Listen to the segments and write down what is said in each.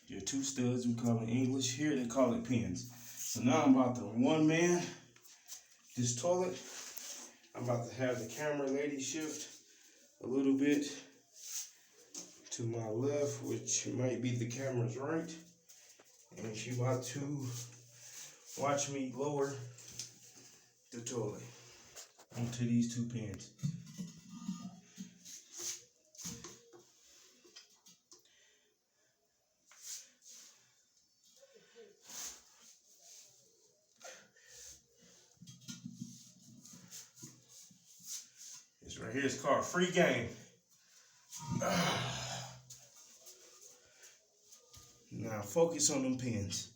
They're two studs. We call it English. Here they call it pins. So now I'm about to one man this toilet. I'm about to have the camera lady shift a little bit to my left, which might be the camera's right. And she about to watch me lower the toilet onto these two pins. This right here is called free game. Now focus on them pins.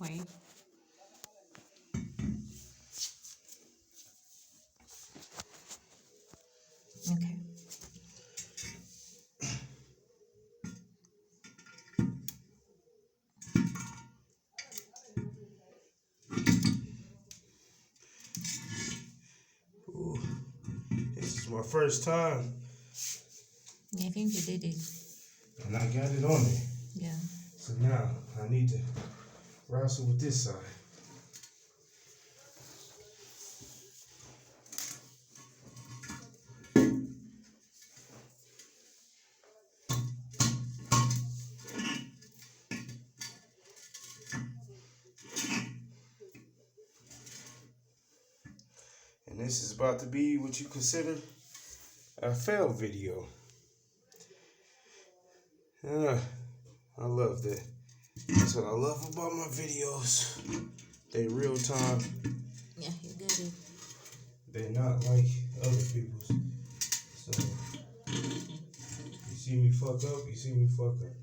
Wait. Okay. Ooh, this is my first time. Yeah, I think you did it. And I got it on there. Yeah. So now I need to wrestle with this side. And this is about to be what you consider a fail video. I love that. That's what I love about my videos. They real time. Yeah, you got it. They're not like other people's. So you see me fuck up, you see me fuck up.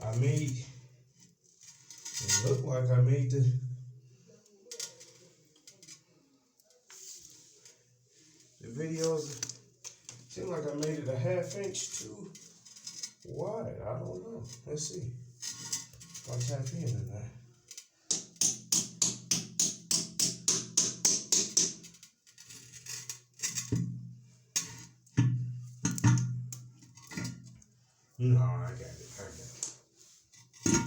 I made it look like I made the videos seem like I made it a ½ inch too wide. I don't know. Let's see if I tap in or not. No, I got it.